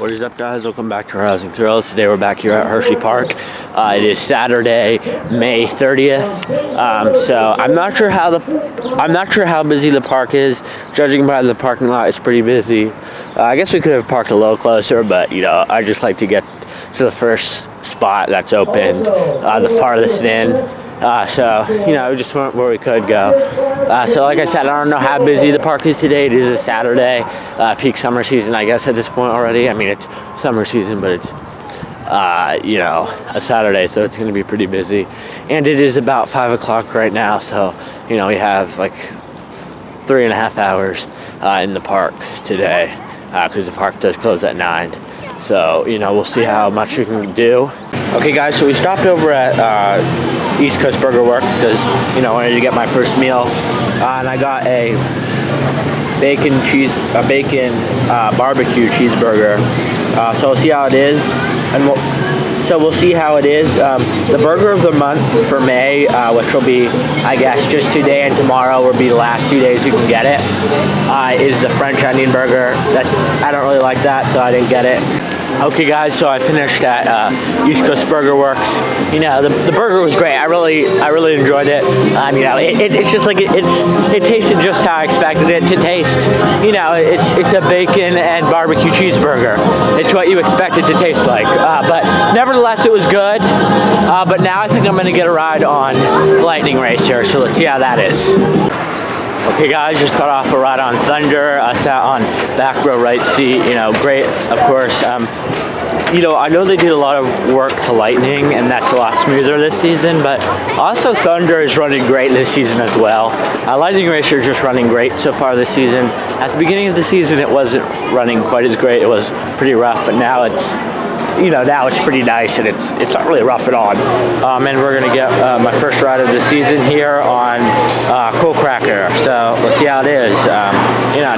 What is up, guys? Welcome back to Housing Thrills. Today we're back here at Hersheypark. It is Saturday, May 30th. So I'm not sure how busy the park is. Judging by the parking lot, it's pretty busy. I guess we could have parked a little closer, but I just like to get to the first spot that's opened, the farthest in. So we just went where we could go. So like I said, I don't know how busy the park is today. It is a Saturday, peak summer season, I guess, at this point already. I mean, it's summer season, but it's, a Saturday, so it's going to be pretty busy. And it is about 5 o'clock right now, so, we have like 3.5 hours in the park today, because the park does close at 9. So, we'll see how much we can do. Okay, guys, so we stopped over at East Coast Burger Works because, I wanted to get my first meal. And I got a bacon barbecue cheeseburger. So we'll see how it is. And we'll see how it is. The burger of the month for May, which will be, I guess, just today and tomorrow will be the last 2 days you can get it, is the French onion burger. I don't really like that, so I didn't get it. Okay, guys, so I finished at East Coast Burger Works. The burger was great. I really enjoyed it. It's just like it tasted just how I expected it to taste. It's a bacon and barbecue cheeseburger. It's what you expect it to taste like. But nevertheless, it was good. But now I think I'm going to get a ride on Lightning Racer. So let's see how that is. Okay, guys, just got off a ride on Thunder. I sat on back row right seat. Great, of course. I know they did a lot of work to Lightning, and that's a lot smoother this season, but also Thunder is running great this season as well. Lightning Racer is just running great so far this season. At the beginning of the season, it wasn't running quite as great. It was pretty rough, but now it's pretty nice, and it's not really rough at all. And we're gonna get my first ride of the season here on Cool Cracker. So let's see how it is.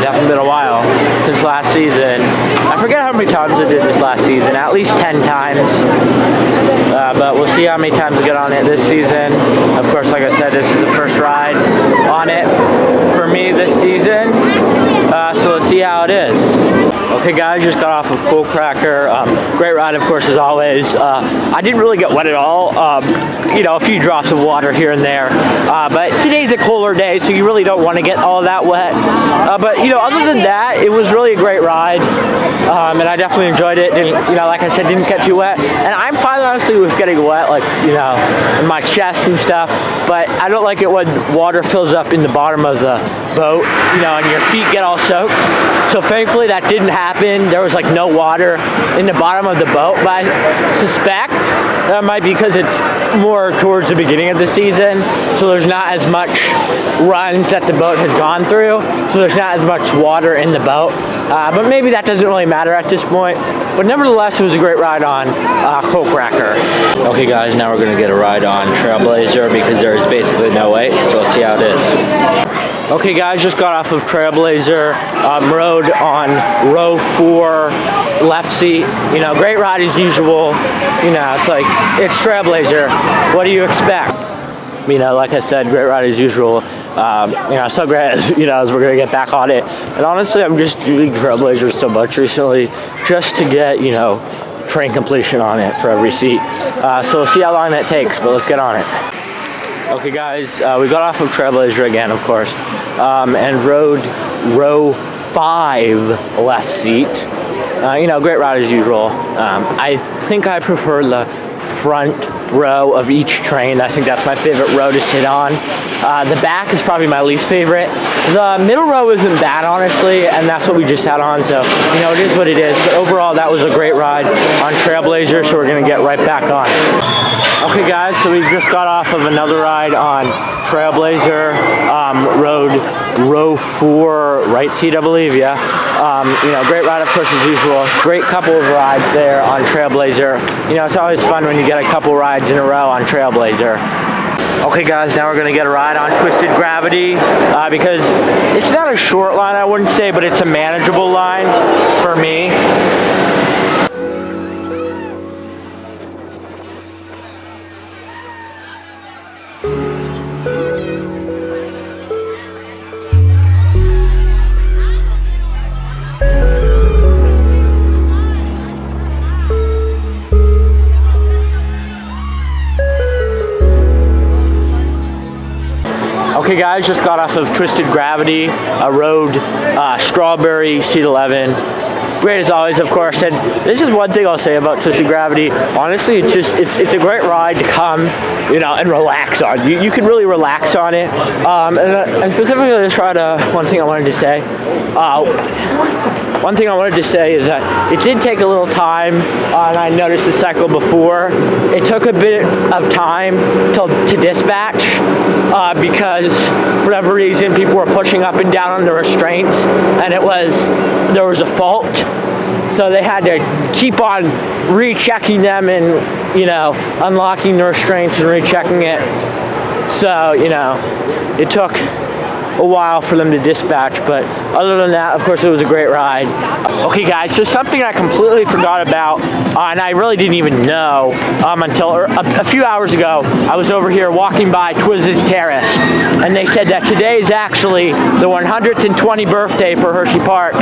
Definitely been a while since last season. I forget how many times I did this last season. At least 10 times. But we'll see how many times we get on it this season. Of course, like I said, this is the first ride on it for me this season. So let's see how it is. Okay, guys, just got off of Cool Cracker. Great ride, of course, as always. I didn't really get wet at all. A few drops of water here and there. But today's a cooler day, so you really don't want to get all that wet. But other than that, it was really a great ride. And I definitely enjoyed it. Like I said, didn't get too wet. And I'm fine, honestly, with getting wet, in my chest and stuff. But I don't like it when water fills up in the bottom of the boat, and your feet get all soaked. So thankfully that didn't happen. There was no water in the bottom of the boat, but I suspect that might be because it's more towards the beginning of the season, so there's not as much runs that the boat has gone through, so there's not as much water in the boat. But maybe that doesn't really matter at this point. But nevertheless, it was a great ride on Cool Cracker. Okay, guys, now we're going to get a ride on Trailblazer because there is basically no wait, so let's see how it is. Okay, guys, just got off of Trailblazer, rode on row 4, left seat. Great ride as usual. It's Trailblazer. What do you expect? Like I said, great ride as usual. So great as we're gonna get back on it. And honestly, I'm just doing Trailblazer so much recently, just to get train completion on it for every seat. So we'll see how long that takes, but let's get on it. Okay, guys, we got off of Trailblazer again, of course, and rode row 5 left seat. Great ride as usual. I think I prefer the front row of each train. I think that's my favorite row to sit on. The back is probably my least favorite. The middle row isn't bad, honestly, and that's what we just sat on, so it is what it is. But overall, that was a great ride on Trailblazer, so we're gonna get right back on it. Okay, guys, so we just got off of another ride on Trailblazer. Rode row 4 right seat, I believe. Yeah. Great ride, of course, as usual. Great couple of rides there on Trailblazer. It's always fun when you get a couple rides in a row on Trailblazer. Okay, guys, now we're going to get a ride on Twisted Gravity because it's not a short line, I wouldn't say, but it's a manageable line for me. Okay guys, just got off of Twisted Gravity, Road, Strawberry, Seat 11. Great as always, of course, and this is one thing I'll say about Twisted Gravity. Honestly, it's a great ride to come, and relax on. You can really relax on it. And specifically this ride, one thing I wanted to say is that it did take a little time, and I noticed the cycle before. It took a bit of time to dispatch because for whatever reason people were pushing up and down on the restraints, and there was a fault. So they had to keep on rechecking them and, unlocking the restraints and rechecking it. So, it took a while for them to dispatch, but other than that, of course, it was a great ride. Okay guys, so something I completely forgot about, and I really didn't even know until a few hours ago. I was over here walking by Twizz's Terrace, and they said that today is actually the 120th birthday for Hersheypark.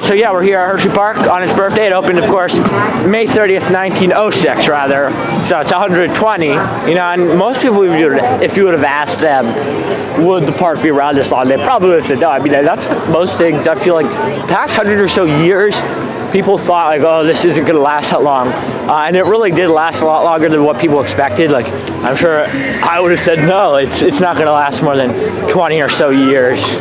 So yeah, we're here at Hersheypark on his birthday. It opened, of course, May 30th, 1906, rather. So it's 120, and most people, if you would have asked them, would the park be around this long, they probably would have said no. I mean, that's most things. I feel like the past 100 or so years, people thought like, oh, this isn't going to last that long, and it really did last a lot longer than what people expected. Like, I'm sure I would have said no, it's not going to last more than 20 or so years.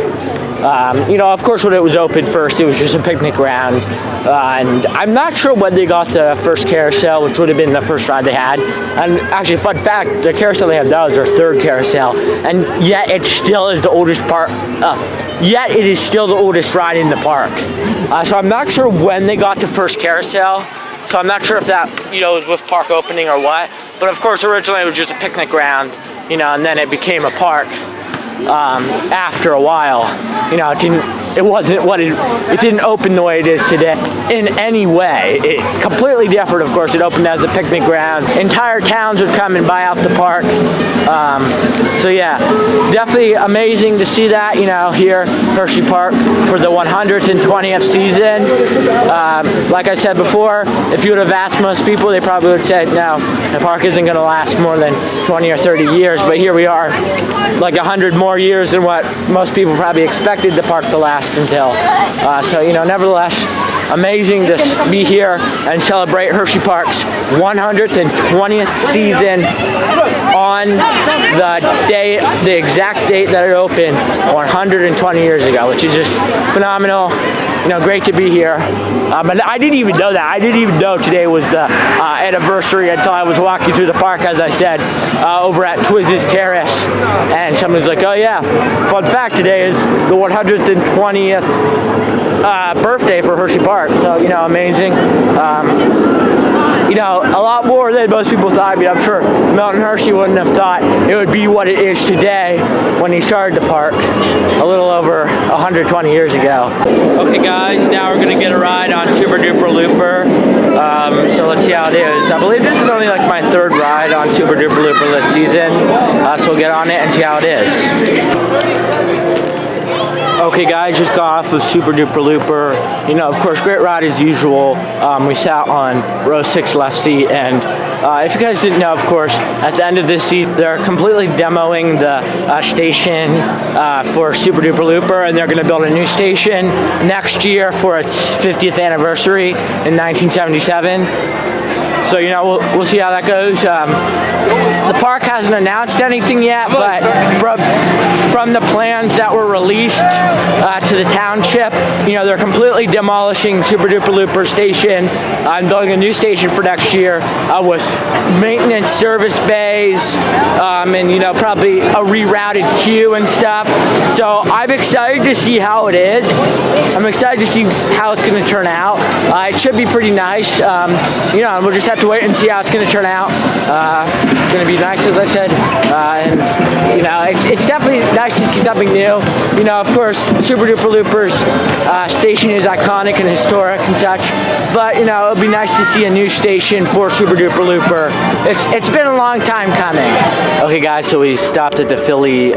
Of course, when it was opened first, it was just a picnic ground, and I'm not sure when they got the first carousel, which would have been the first ride they had. And actually, fun fact, the carousel they had now is their third carousel, and yet it still is the oldest Yet it is still the oldest ride in the park. So I'm not sure when they got the first carousel. So I'm not sure if that was with park opening or what. But of course, originally it was just a picnic ground, and then it became a park. After a while, it didn't open the way it is today in any way. It completely different, of course. It opened as a picnic ground. Entire towns would come and buy out the park. So yeah, definitely amazing to see that, here, Hersheypark, for the 120th season. Like I said before, if you would have asked most people, they probably would have said, no, the park isn't going to last more than 20 or 30 years. But here we are, like 100 more years than what most people probably expected the park to last until. So, nevertheless, amazing to be here and celebrate Hersheypark's 120th season on the exact date that it opened 120 years ago, which is just phenomenal. Great to be here. But I didn't even know that. I didn't even know today was the anniversary until I was walking through the park, as I said, over at Twizz's Terrace. And someone was like, oh yeah, fun fact, today is the 120th birthday for Hersheypark. So, amazing. A lot more than most people thought. I mean, I'm sure Milton Hershey wouldn't have thought it would be what it is today when he started the park a little over 120 years ago. Okay guys, now we're going to get a ride on Super Duper Looper. So let's see how it is. I believe this is only like my third ride on Super Duper Looper this season. So we'll get on it and see how it is. Okay guys, just got off of Super Duper Looper. Of course, great ride as usual. We sat on row 6 left seat, and if you guys didn't know, of course, at the end of this seat, they're completely demoing the station for Super Duper Looper, and they're going to build a new station next year for its 50th anniversary in 1977. So, we'll see how that goes. The park hasn't announced anything yet, but from the plans that were released to the township, they're completely demolishing Super Duper Looper station and building a new station for next year with maintenance service bays and, probably a rerouted queue and stuff. So I'm excited to see how it is. I'm excited to see how it's going to turn out. It should be pretty nice. We'll just have to wait and see how it's going to turn out. It's going to be nice, as I said, and it's definitely nice to see something new. Of course, Super Duper Looper's station is iconic and historic and such, but it'll be nice to see a new station for Super Duper Looper. It's been a long time coming. Okay guys, so we stopped at the Philly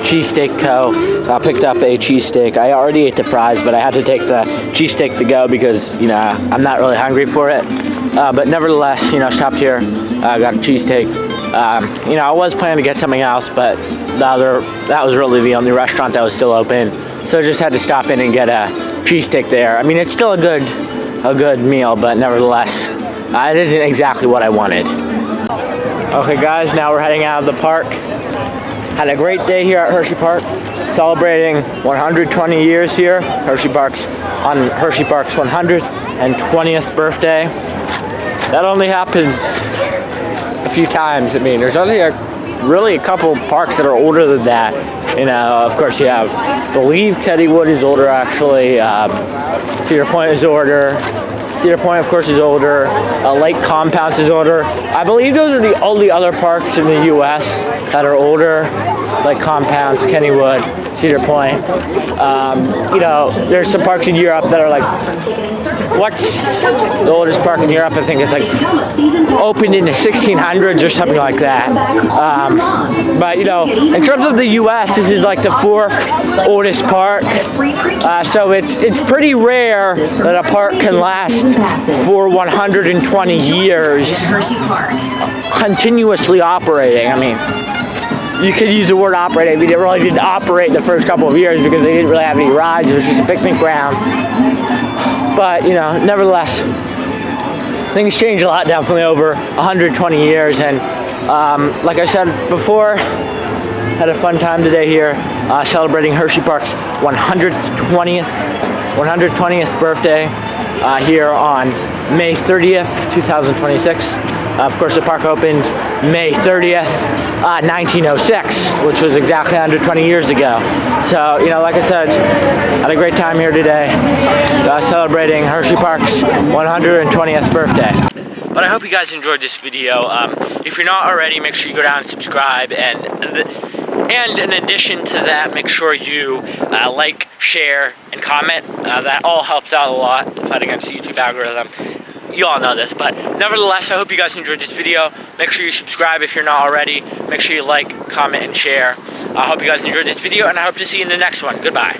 Cheesesteak Co. I picked up a cheesesteak. I already ate the fries, but I had to take the cheesesteak to go because I'm not really hungry for it. But nevertheless, stopped here, got a cheesesteak. I was planning to get something else, but that was really the only restaurant that was still open. So I just had to stop in and get a cheesesteak there. I mean, it's still a good meal, but nevertheless, it isn't exactly what I wanted. Okay guys, now we're heading out of the park. Had a great day here at Hersheypark, celebrating 120 years here. Hersheypark's 120th birthday. That only happens a few times. I mean, there's only really a couple parks that are older than that. You know, of course you have, I believe Kennywood is older actually. Cedar Point is older. Cedar Point, of course, is older. Lake Compounce is older. I believe those are the only other parks in the U.S. that are older, like Compounce, Kennywood, Cedar Point. You know, there's some parks in Europe that are like, what's the oldest park in Europe? I think it's like opened in the 1600s or something like that. But you know, in terms of the U.S., this is like the 4th oldest park. So it's pretty rare that a park can last for 120 years continuously operating. I mean, you could use the word operating. I mean, it really didn't operate the first couple of years because they didn't really have any rides. It was just a picnic ground. But, you know, nevertheless, things change a lot, definitely over 120 years. And like I said before, had a fun time today here celebrating Hersheypark's 120th birthday here on May 30th, 2026. Of course, the park opened May 30th, 1906, which was exactly 120 years ago. So, you know, like I said, had a great time here today celebrating Hersheypark's 120th birthday. But I hope you guys enjoyed this video. If you're not already, make sure you go down and subscribe. And in addition to that, make sure you like, share, and comment. That all helps out a lot to fight against the YouTube algorithm. You all know this, but nevertheless, I hope you guys enjoyed this video. Make sure you subscribe if you're not already. Make sure you like, comment, and share. I hope you guys enjoyed this video, and I hope to see you in the next one. Goodbye.